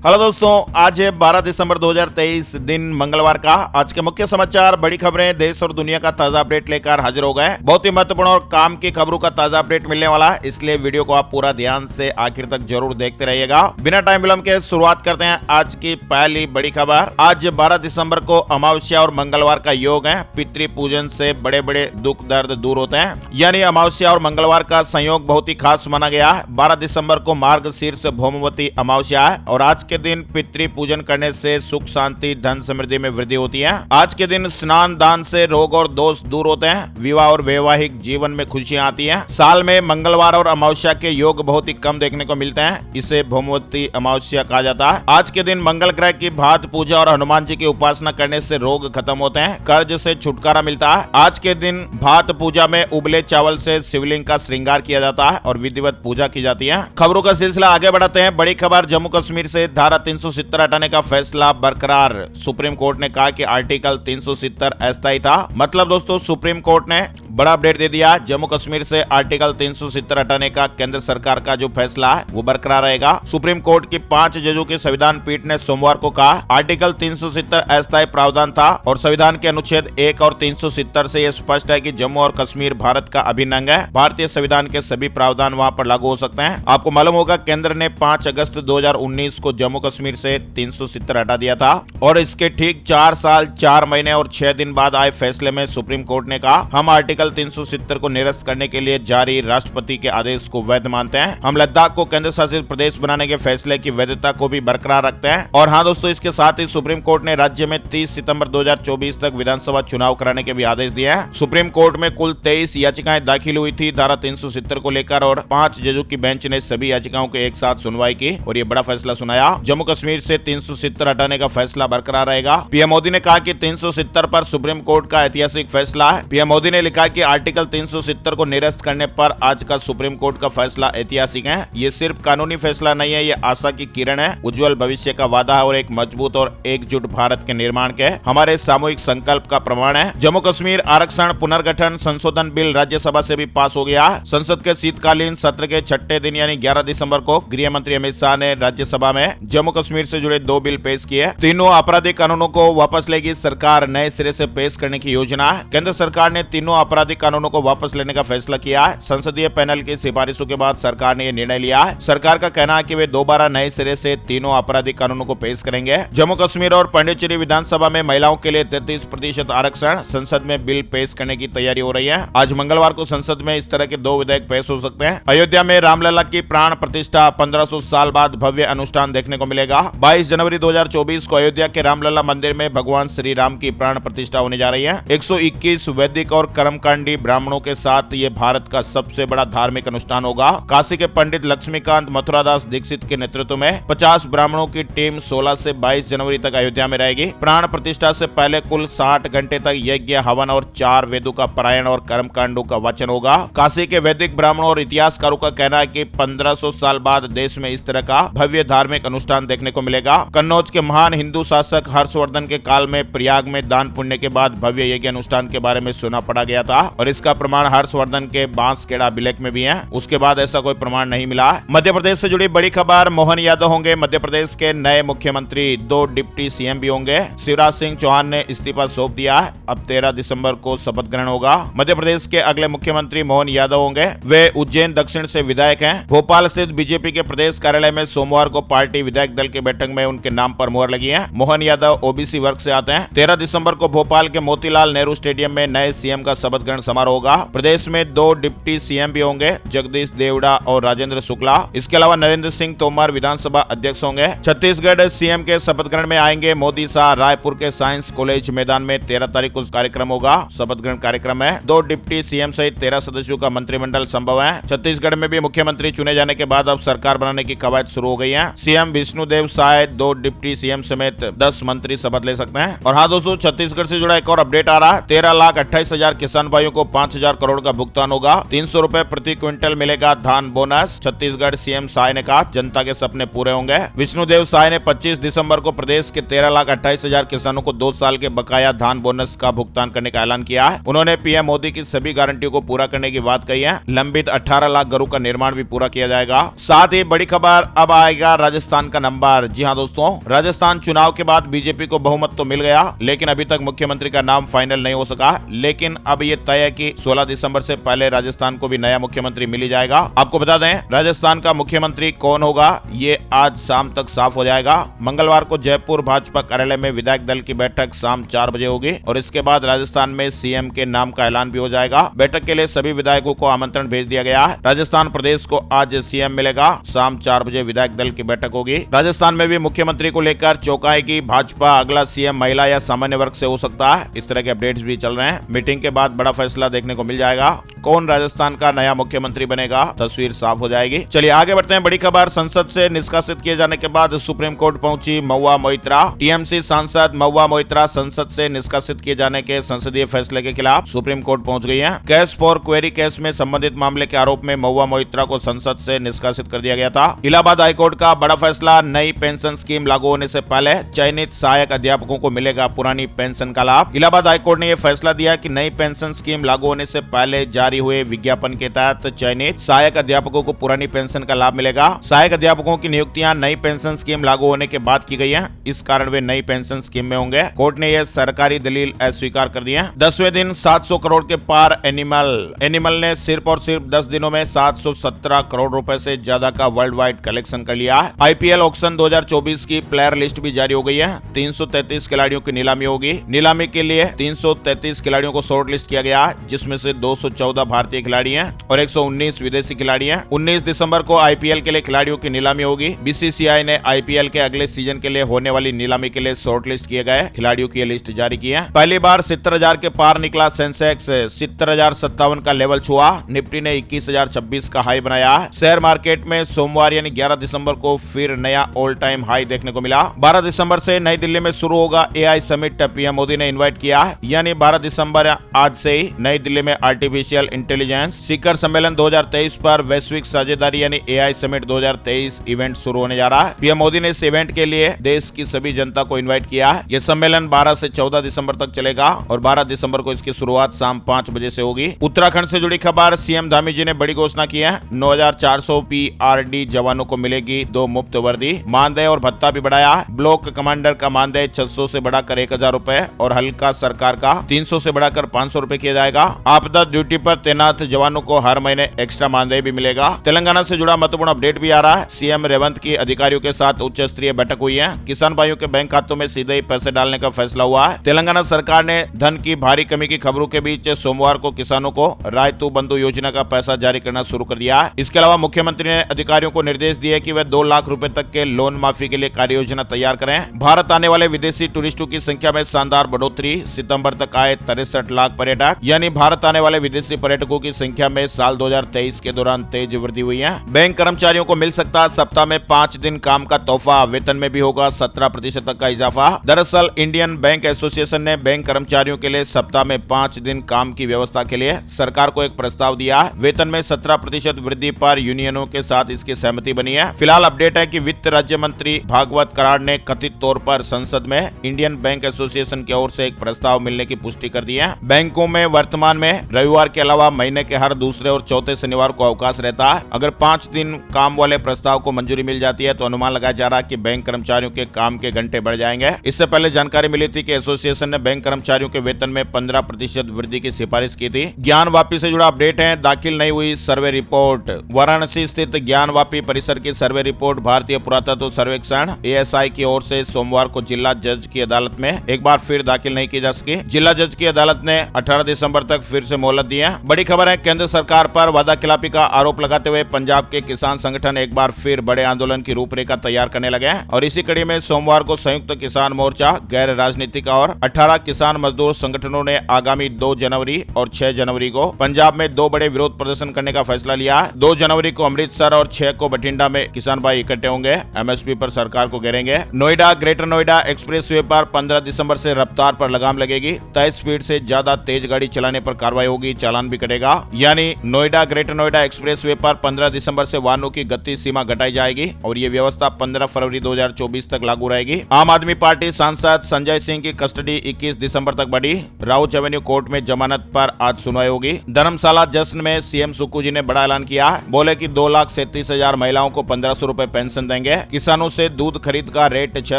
Hello दोस्तों, आज है 12 दिसंबर 2023 दिन मंगलवार का। आज के मुख्य समाचार, बड़ी खबरें, देश और दुनिया का ताजा अपडेट लेकर हाजिर हो गए। बहुत ही महत्वपूर्ण और काम की खबरों का ताजा अपडेट मिलने वाला है, इसलिए वीडियो को आप पूरा ध्यान से आखिर तक जरूर देखते रहिएगा। बिना टाइम विलंब के शुरुआत करते हैं आज की पहली बड़ी खबर। आज 12 दिसंबर को अमावस्या और मंगलवार का योग है। पितृ पूजन से बड़े बड़े दुख दर्द दूर होते हैं, यानी अमावस्या और मंगलवार का संयोग बहुत ही खास माना गया है। 12 दिसंबर को मार्गशीर्ष भौमवती अमावस्या है और आज के दिन पितृ पूजन करने से सुख शांति धन समृद्धि में वृद्धि होती है। आज के दिन स्नान दान से रोग और दोष दूर होते हैं। विवाह और वैवाहिक जीवन में खुशियां आती हैं। साल में मंगलवार और अमावस्या के योग बहुत ही कम देखने को मिलते हैं, इसे भौमवती अमावस्या कहा जाता है। आज के दिन मंगल ग्रह की भात पूजा और हनुमान जी की उपासना करने से रोग खत्म होते हैं, कर्ज से छुटकारा मिलता है। आज के दिन भात पूजा में उबले चावल से शिवलिंग का श्रृंगार किया जाता है और विधिवत पूजा की जाती है। खबरों का सिलसिला आगे बढ़ाते हैं। बड़ी खबर, जम्मू कश्मीर से धारा 370 हटाने का फैसला बरकरार। सुप्रीम कोर्ट ने कहा कि आर्टिकल 370 अस्थायी था। मतलब दोस्तों, सुप्रीम कोर्ट ने बड़ा अपडेट दे दिया। जम्मू कश्मीर से आर्टिकल 370 हटाने का केंद्र सरकार का जो फैसला है वो बरकरार रहेगा। सुप्रीम कोर्ट की 5 जजों की संविधान पीठ ने सोमवार को कहा आर्टिकल 370 अस्थायी प्रावधान था और संविधान के अनुच्छेद 1 और 370 से यह स्पष्ट है कि जम्मू और कश्मीर भारत का अभिन्न अंग है। भारतीय संविधान के सभी प्रावधान वहां पर लागू हो सकते हैं। आपको मालूम होगा, केंद्र ने 5 अगस्त 2019 को जम्मू कश्मीर से 370 हटा दिया था और इसके ठीक 4 साल 4 महीने और 6 दिन बाद आए फैसले में सुप्रीम कोर्ट ने कहा हम आर्टिकल 370 को निरस्त करने के लिए जारी राष्ट्रपति के आदेश को वैध मानते हैं। हम लद्दाख को केंद्र शासित प्रदेश बनाने के फैसले की वैधता को भी बरकरार रखते हैं। और हाँ दोस्तों, इसके साथ ही सुप्रीम कोर्ट ने राज्य में 30 सितंबर 2024 तक विधानसभा चुनाव कराने के भी आदेश दिए हैं। सुप्रीम कोर्ट में कुल 23 याचिकाएं दाखिल हुई थी धारा 370 को लेकर और 5 जजों की बेंच ने सभी याचिकाओं के एक साथ सुनवाई की और ये बड़ा फैसला सुनाया। जम्मू कश्मीर से 370 हटाने का फैसला बरकरार रहेगा। पीएम मोदी ने कहा कि 370 पर सुप्रीम कोर्ट का ऐतिहासिक फैसला है। पीएम मोदी ने लिखा कि आर्टिकल 370 को निरस्त करने पर आज का सुप्रीम कोर्ट का फैसला ऐतिहासिक है। ये सिर्फ कानूनी फैसला नहीं है, ये आशा की किरण है, उज्जवल भविष्य का वादा है और एक मजबूत और एकजुट भारत के निर्माण के हमारे सामूहिक संकल्प का प्रमाण है। जम्मू कश्मीर आरक्षण पुनर्गठन संशोधन बिल राज्यसभा से भी पास हो गया। संसद के शीतकालीन सत्र के 6ठे दिन यानी 11 दिसंबर को गृह मंत्री अमित शाह ने राज्यसभा में जम्मू कश्मीर से जुड़े 2 बिल पेश किए। तीनों आपराधिक कानूनों को वापस लेगी सरकार, नए सिरे से पेश करने की योजना है। केंद्र सरकार ने तीनों आपराधिक कानूनों को वापस लेने का फैसला किया है। संसदीय पैनल की सिफारिशों के बाद सरकार ने यह निर्णय लिया है। सरकार का कहना है कि वे दोबारा नए सिरे से तीनों आपराधिक कानूनों को पेश करेंगे। जम्मू कश्मीर और पांडिचेरी विधानसभा में महिलाओं के लिए 33% आरक्षण, संसद में बिल पेश करने की तैयारी हो रही है। आज मंगलवार को संसद में इस तरह के 2 विधेयक पेश हो सकते हैं। अयोध्या में रामलला की प्राण प्रतिष्ठा, 1500 साल बाद भव्य अनुष्ठान देखने को मिलेगा। 22 जनवरी 2024 को अयोध्या के रामलला मंदिर में भगवान श्री राम की प्राण प्रतिष्ठा होने जा रही है। 121 वैदिक और कर्मकांडी ब्राह्मणों के साथ ये भारत का सबसे बड़ा धार्मिक अनुष्ठान होगा। काशी के पंडित लक्ष्मीकांत मथुरादास दीक्षित के नेतृत्व में 50 ब्राह्मणों की टीम 16 से 22 जनवरी तक अयोध्या में रहेगी। प्राण प्रतिष्ठा से पहले कुल 60 घंटे तक यज्ञ, हवन और 4 वेदों का पारायण और कर्मकांडों का वाचन होगा। काशी के वैदिक ब्राह्मणों और इतिहासकारों का कहना है कि 1500 साल बाद देश में इस तरह का भव्य धार्मिक अनुष्ठान देखने को मिलेगा। कन्नौज के महान हिंदू शासक हर्षवर्धन के काल में प्रयाग में दान पुण्य के बाद भव्य यज्ञ अनुष्ठान के बारे में सुना पड़ा गया था और इसका प्रमाण हर्षवर्धन के बांसखेड़ा अभिलेख में भी है। उसके बाद ऐसा कोई प्रमाण नहीं मिला। मध्य प्रदेश से जुड़ी बड़ी खबर, मोहन यादव होंगे मध्य प्रदेश के नए मुख्यमंत्री। 2 डिप्टी सीएम भी होंगे। शिवराज सिंह चौहान ने इस्तीफा सौंप दिया है। अब 13 दिसंबर को शपथ ग्रहण होगा। मध्य प्रदेश के अगले मुख्यमंत्री मोहन यादव होंगे। वे उज्जैन दक्षिण से विधायक हैं। भोपाल स्थित बीजेपी के प्रदेश कार्यालय में सोमवार को पार्टी विधायक दल की बैठक में उनके नाम पर मुहर लगी है। मोहन यादव ओबीसी वर्ग से आते हैं। 13 दिसंबर को भोपाल के मोतीलाल नेहरू स्टेडियम में नए सीएम का शपथ ग्रहण समारोह होगा। प्रदेश में 2 डिप्टी सीएम भी होंगे, जगदीश देवड़ा और राजेंद्र शुक्ला। इसके अलावा नरेंद्र सिंह तोमर विधानसभा अध्यक्ष होंगे। छत्तीसगढ़ सीएम के शपथ ग्रहण में आएंगे मोदी शाह। रायपुर के साइंस कॉलेज मैदान में 13 तारीख को कार्यक्रम होगा। शपथ ग्रहण कार्यक्रम में 2 डिप्टी सीएम सहित 13 सदस्यों का मंत्रिमंडल संभव है। छत्तीसगढ़ में भी मुख्यमंत्री चुने जाने के बाद अब सरकार बनाने की कवायद शुरू हो गई है। CM Vishnudeo Sai 2 deputy CM समेत 10 मंत्री शपथ ले सकते हैं। और हाँ दोस्तों, छत्तीसगढ़ से जुड़ा एक और अपडेट आ रहा है। 13,28,000 किसान भाइयों को 5,000 करोड़ का भुगतान होगा। 300 रुपए प्रति क्विंटल मिलेगा धान बोनस। छत्तीसगढ़ सीएम साय ने कहा जनता के सपने पूरे होंगे। विष्णुदेव साय ने 25 दिसंबर को प्रदेश के 13,28,000 किसानों को 2 साल के बकाया धान बोनस का भुगतान करने का ऐलान किया है। उन्होंने पीएम मोदी की सभी गारंटियों को पूरा करने की बात कही है। लंबित 18 लाख घरों का निर्माण भी पूरा किया जाएगा। साथ ही बड़ी खबर अब आएगा राजस्थान का नंबर। जी हाँ दोस्तों, राजस्थान चुनाव के बाद बीजेपी को बहुमत तो मिल गया, लेकिन अभी तक मुख्यमंत्री का नाम फाइनल नहीं हो सका। लेकिन अब ये तय है कि 16 दिसंबर से पहले राजस्थान को भी नया मुख्यमंत्री मिल जाएगा। आपको बता दें, राजस्थान का मुख्यमंत्री कौन होगा ये आज शाम तक साफ हो जाएगा। मंगलवार को जयपुर भाजपा कार्यालय में विधायक दल की बैठक शाम 4 बजे होगी और इसके बाद राजस्थान में सीएम के नाम का ऐलान भी हो जाएगा। बैठक के लिए सभी विधायकों को आमंत्रण भेज दिया गया है। राजस्थान प्रदेश को आज सीएम मिलेगा। शाम 4 बजे विधायक दल की बैठक होगी। राजस्थान में भी मुख्यमंत्री को लेकर चौंकाएगी भाजपा। अगला सीएम महिला या सामान्य वर्ग से हो सकता है। इस तरह के अपडेट्स भी चल रहे हैं। मीटिंग के बाद बड़ा फैसला देखने को मिल जाएगा। कौन राजस्थान का नया मुख्यमंत्री बनेगा, तस्वीर साफ हो जाएगी। चलिए आगे बढ़ते हैं। बड़ी खबर, संसद से निष्कासित किए जाने के बाद सुप्रीम कोर्ट पहुंची महुआ मोइत्रा। टीएमसी सांसद महुआ मोइत्रा संसद से निष्कासित किए जाने के संसदीय फैसले के खिलाफ सुप्रीम कोर्ट पहुंच गई हैं। केस फॉर क्वेरी केस में संबंधित मामले के आरोप में महुआ मोइत्रा को संसद से निष्कासित कर दिया गया था। इलाहाबाद हाईकोर्ट का बड़ा फैसला, नई पेंशन स्कीम लागू होने से पहले चयनित सहायक अध्यापकों को मिलेगा पुरानी पेंशन का लाभ। इलाहाबाद हाईकोर्ट ने यह फैसला दिया कि नई पेंशन स्कीम लागू होने से पहले जारी हुए विज्ञापन के तहत चयनित सहायक अध्यापकों को पुरानी पेंशन का लाभ मिलेगा। सहायक अध्यापकों की नियुक्तियां नई पेंशन स्कीम लागू होने के बाद की गई है, इस कारण वे नई पेंशन स्कीम में होंगे। कोर्ट ने यह सरकारी दलील अस्वीकार कर दी है। 10वें दिन 700 करोड़ के पार एनिमल ने सिर्फ और सिर्फ 10 दिनों में 717 करोड़ रुपए से ज्यादा का वर्ल्ड वाइड कलेक्शन कर लिया है। आईपीएल ऑक्शन 2024 की प्लेयर लिस्ट भी जारी हो गई है। 333 खिलाड़ियों की नीलामी होगी। नीलामी के लिए 333 खिलाड़ियों को शॉर्ट लिस्ट किया गया है, जिसमें से 214 भारतीय खिलाड़ी हैं और 119 विदेशी खिलाड़ी हैं। 19 दिसंबर को आईपीएल के लिए खिलाड़ियों की नीलामी होगी। बीसीसीआई ने आईपीएल के अगले सीजन के लिए होने वाली नीलामी के लिए शॉर्ट लिस्ट किए गए खिलाड़ियों की लिस्ट जारी की है। पहली बार 70,000 के पार निकला सेंसेक्स, 70,057 का लेवल छुआ। निफ्टी ने 21,026 का हाई बनाया। शेयर मार्केट में सोमवार यानी 11 दिसंबर को फिर नया ऑल टाइम हाई देखने को मिला। 12 दिसंबर से नई दिल्ली में शुरू होगा एआई समिट, पीएम मोदी ने इनवाइट किया, यानी 12 दिसंबर आज से ही नई दिल्ली में आर्टिफिशियल इंटेलिजेंस शिखर सम्मेलन 2023 पर वैश्विक साझेदारी यानी एआई समिट 2023 इवेंट शुरू होने जा रहा है। पीएम मोदी ने इस इवेंट के लिए देश की सभी जनता को इनवाइट किया है। यह सम्मेलन 12 से 14 दिसंबर तक चलेगा और 12 दिसंबर को इसकी शुरुआत शाम 5 बजे से होगी। उत्तराखंड से जुड़ी खबर, सीएम धामी जी ने बड़ी घोषणा की है। 9,400 पीआरडी जवानों को मिलेगी 2 मुफ्त वर्दी। मानदेय और भत्ता भी बढ़ाया है। ब्लॉक कमांडर का मानदेय 600 से बढ़ाकर 1,000 रुपए और हल्का सरकार का 300 से बढ़ाकर 500 रुपए किया जाएगा। आपदा ड्यूटी पर तैनात जवानों को हर महीने एक्स्ट्रा मानदेय भी मिलेगा। तेलंगाना से जुड़ा महत्वपूर्ण अपडेट भी आ रहा है। सीएम रेवंत की अधिकारियों के साथ उच्च स्तरीय बैठक हुई है। किसान भाइयों के बैंक खातों में सीधे ही पैसे डालने का फैसला हुआ है। तेलंगाना सरकार ने धन की भारी कमी की खबरों के बीच सोमवार को किसानों को रायतू बंधु योजना का पैसा जारी करना शुरू कर दिया है। इसके अलावा मुख्यमंत्री ने अधिकारियों को निर्देश दिए कि वे 2 लाख रुपए तक के लोन माफी के लिए कार्य योजना तैयार करें। भारत आने वाले विदेशी टूरिस्टों की संख्या में शानदार बढ़ोतरी। सितंबर तक आए 63 लाख पर्यटक, यानी भारत आने वाले विदेशी पर्यटकों की संख्या में साल 2023 के दौरान तेज वृद्धि हुई है। बैंक कर्मचारियों को मिल सकता है सप्ताह में 5 दिन काम का तोहफा। वेतन में भी होगा 17% तक का इजाफा। दरअसल इंडियन बैंक एसोसिएशन ने बैंक कर्मचारियों के लिए सप्ताह में 5 दिन काम की व्यवस्था के लिए सरकार को एक प्रस्ताव दिया है। वेतन में 17% वृद्धि पर यूनियनों के साथ इसकी सहमति बनी है। फिलहाल अपडेट है कि वित्त राज्य मंत्री भागवत कराड़ ने कथित तौर पर संसद में इंडियन बैंक एसोसिएशन की ओर से एक प्रस्ताव मिलने की पुष्टि कर दी है। बैंकों में वर्तमान में रविवार के अलावा महीने के हर दूसरे और चौथे शनिवार को अवकाश रहता है। अगर 5 दिन काम वाले प्रस्ताव को मंजूरी मिल जाती है तो अनुमान लगाया जा रहा है कि बैंक कर्मचारियों के काम के घंटे बढ़ जाएंगे। इससे पहले जानकारी मिली थी कि एसोसिएशन ने बैंक कर्मचारियों के वेतन में 15% वृद्धि की सिफारिश की थी। ज्ञानवापी से जुड़ा अपडेट है। दाखिल नहीं हुई सर्वे रिपोर्ट। वाराणसी स्थित ज्ञानवापी परिसर की सर्वे रिपोर्ट भारतीय पुरातत्व सर्वेक्षण एएसआई की ओर से सोमवार को जिला जज की अदालत में एक बार फिर दाखिल नहीं की जा सकी। जिला जज की अदालत ने 18 दिसंबर तक फिर से मोहलत दी है। बड़ी खबर है, केंद्र सरकार पर वादाखिलाफी का आरोप लगाते हुए पंजाब के किसान संगठन एक बार फिर बड़े आंदोलन की रूपरेखा तैयार करने लगे हैं और इसी कड़ी में सोमवार को संयुक्त किसान मोर्चा, गैर राजनीतिक और 18 किसान मजदूर संगठनों ने आगामी 2 जनवरी और 6 जनवरी को पंजाब में 2 बड़े विरोध प्रदर्शन करने का फैसला लिया है। 2 जनवरी को अमृतसर और 6 को बठिंडा में किसान भाई इकट्ठे होंगे, एमएसपी पर सरकार को घेरेंगे। नोएडा, ग्रेटर नोएडा एक्सप्रेसवे पर 15 दिसंबर से रफ्तार पर लगाम लगेगी। तय स्पीड से ज्यादा तेज गाड़ी चलाने पर कार्रवाई होगी, चालान भी कटेगा। यानी नोएडा ग्रेटर नोएडा एक्सप्रेसवे पर 15 दिसंबर से वाहनों की गति सीमा घटाई जाएगी और ये व्यवस्था 15 फरवरी 2024 तक लागू रहेगी। आम आदमी पार्टी सांसद संजय सिंह की कस्टडी 21 दिसंबर तक बढ़ी। राउच एवेन्यू कोर्ट में जमानत पर आज सुनवाई होगी। धर्मशाला जश्न में सीएम सुक्कू जी ने बड़ा ऐलान किया। बोले कि 2,37,000 महिलाओं को 1,500 रुपए पेंशन देंगे। किसानों से दूध खरीद का रेट 6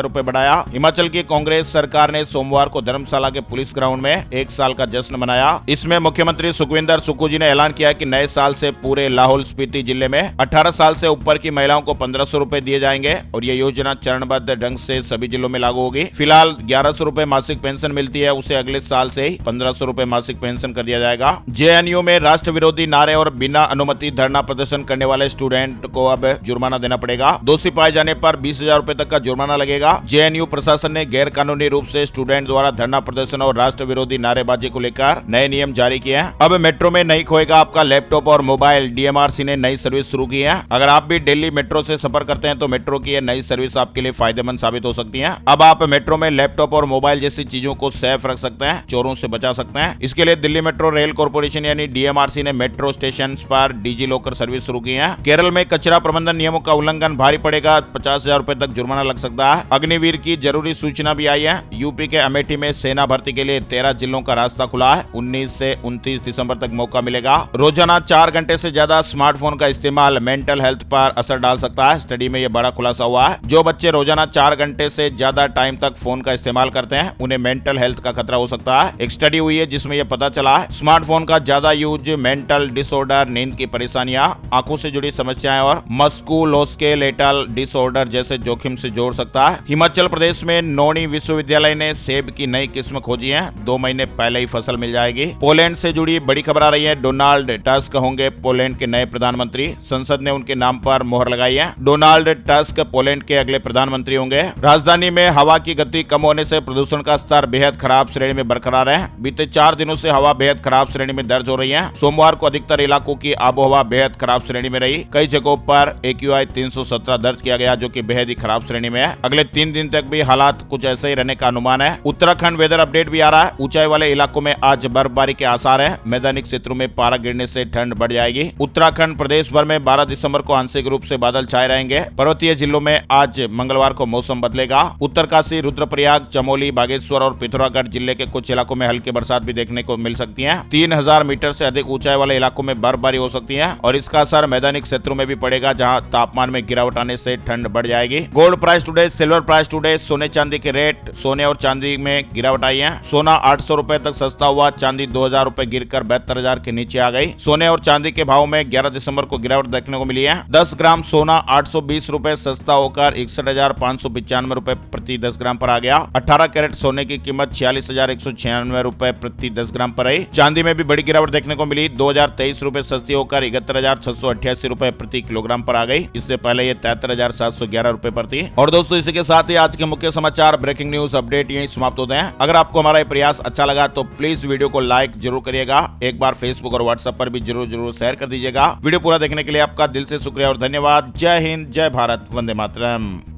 रुपए बढ़ाया। हिमाचल की कांग्रेस सरकार ने सोमवार को धर्मशाला के पुलिस ग्राउंड में 1 साल का जश्न मनाया। इसमें मुख्यमंत्री सुखविंदर सुक्खू जी ने ऐलान किया कि नए साल से पूरे लाहौल स्पीति जिले में 18 साल से ऊपर की महिलाओं को 1500 रुपए दिए जाएंगे और ये योजना चरणबद्ध ढंग से सभी जिलों में लागू होगी। फिलहाल 1100 रुपए मासिक पेंशन मिलती है, उसे अगले साल से ही 1500 रुपए मासिक पेंशन कर दिया जाएगा। जेएनयू में राष्ट्र विरोधी नारे और बिना अनुमति धरना प्रदर्शन करने वाले स्टूडेंट को अब जुर्माना देना पड़ेगा। दोषी पाए जाने पर 20,000 रुपए तक का जुर्माना लगेगा। जेएनयू प्रशासन ने गैर कानूनी रूप से स्टूडेंट द्वारा धरना प्रदर्शन और राष्ट्र विरोधी नारेबाजी को लेकर नए नियम जारी किए हैं। अब मेट्रो में नहीं खोएगा आपका लैपटॉप और मोबाइल। डीएमआरसी ने नई सर्विस शुरू की है। अगर आप भी दिल्ली मेट्रो से सफर करते हैं तो मेट्रो की यह नई सर्विस आपके लिए फायदेमंद साबित हो सकती है। अब आप मेट्रो में लैपटॉप और मोबाइल जैसी चीजों को सेफ रख सकते हैं, चोरों से बचा सकते हैं। इसके लिए दिल्ली मेट्रो रेल कॉर्पोरेशन यानी डीएमआरसी ने मेट्रो स्टेशन पर डिजी लॉकर सर्विस शुरू की है। केरल में कचरा प्रबंधन नियमों का उल्लंघन भारी पड़ेगा, 50,000 रुपए तक जुर्माना लग सकता है। अग्निवीर की जरूरी सूचना भी आई है। यूपी के अमेठी में सेना भर्ती के लिए 13 जिलों का रास्ता खुला है। 19 से 29 दिसंबर तक मौका मिलेगा। रोजाना 4 घंटे से ज्यादा स्मार्टफोन का इस्तेमाल मेंटल हेल्थ पर असर डाल सकता है। स्टडी में यह बड़ा खुलासा हुआ है। जो बच्चे रोजाना 4 घंटे से ज्यादा टाइम तक फोन का इस्तेमाल करते हैं उन्हें मेंटल हेल्थ का खतरा हो सकता है। एक स्टडी हुई है जिसमें यह पता चला है स्मार्टफोन का ज्यादा यूज मेंटल डिसऑर्डर, नींद की परेशानियां, आंखों से जुड़ी समस्याएं और मस्कुलोस्केलेटल डिसऑर्डर जैसे जोखिम से जोड़ सकता है। हिमाचल प्रदेश में नौणी विश्वविद्यालय ने सेब की नई किस्म खोजी है। 2 महीने पहले ही फसल मिल जाएगी। पोलैंड से जुड़ी बड़ी खबर आ रही है। डोनाल्ड टस्क होंगे पोलैंड के नए प्रधानमंत्री। संसद ने उनके नाम पर मोहर लगाई है। डोनाल्ड टस्क पोलैंड के अगले प्रधानमंत्री होंगे। राजधानी में हवा की गति कम होने से प्रदूषण का स्तर बेहद खराब श्रेणी में बरकरार है। बीते 4 दिनों से हवा बेहद खराब श्रेणी में दर्ज हो रही है। सोमवार को अधिकतर इलाकों की आबोहवा बेहद खराब श्रेणी में रही। कई जगहों पर AQI 317 दर्ज किया गया जो कि बेहद ही खराब श्रेणी में है। अगले 3 दिन तक भी हालात कुछ ऐसे ही रहने का अनुमान है। उत्तराखंड वेदर अपडेट भी आ रहा है। ऊंचाई वाले इलाकों में आज बर्फबारी के आसार हैं। मैदानी क्षेत्रों में पारा गिरने से ठंड बढ़ जाएगी। उत्तराखंड प्रदेश भर में 12 दिसंबर को आंशिक रूप से बादल छाए रहेंगे। पर्वतीय जिलों में आज मंगलवार को मौसम बदलेगा। उत्तरकाशी, रुद्रप्रयाग, चमोली, बागेश्वर और पिथौरागढ़ जिले के कुछ इलाकों में हल्की बरसात भी देखने को मिल सकती है। 3000 मीटर से अधिक ऊंचाई वाले इलाकों में बर्फबारी हो सकती है और इसका असर मैदानी क्षेत्रों में भी पड़ेगा जहां तापमान में गिरावट आने से ठंड बढ़ जाएगी। Gold price today, silver price today, सोने चांदी के रेट। सोने और चांदी में गिरावट आई है। सोना 800 रुपए तक सस्ता हुआ। चांदी 2000 रुपए गिरकर 72,000 के नीचे आ गई। सोने और चांदी के भाव में 11 दिसंबर को गिरावट देखने को मिली है। 10 ग्राम सोना 820 रुपए सस्ता होकर 61,595 रुपए प्रति 10 ग्राम पर आ गया। 18 कैरेट सोने की कीमत 46,196 रुपए प्रति 10 ग्राम पर रही। चांदी में भी बड़ी गिरावट देखने को मिली। 2023 रुपए सस्ती होकर 71,688 रुपए प्रति किलोग्राम पर आ गई। इससे पहले ये 73,711 रुपए पर थी। और दोस्तों इसी के साथ ही आज के मुख्य समाचार ब्रेकिंग न्यूज अपडेट यही समाप्त होते हैं। अगर आपको हमारा ये प्रयास अच्छा लगा तो प्लीज वीडियो को लाइक जरूर करिएगा। एक बार फेसबुक और व्हाट्सएप पर भी जरूर शेयर कर दीजिएगा। वीडियो पूरा देखने के लिए आपका दिल से शुक्रिया और धन्यवाद। जय हिंद, जय भारत, वंदे मातरम।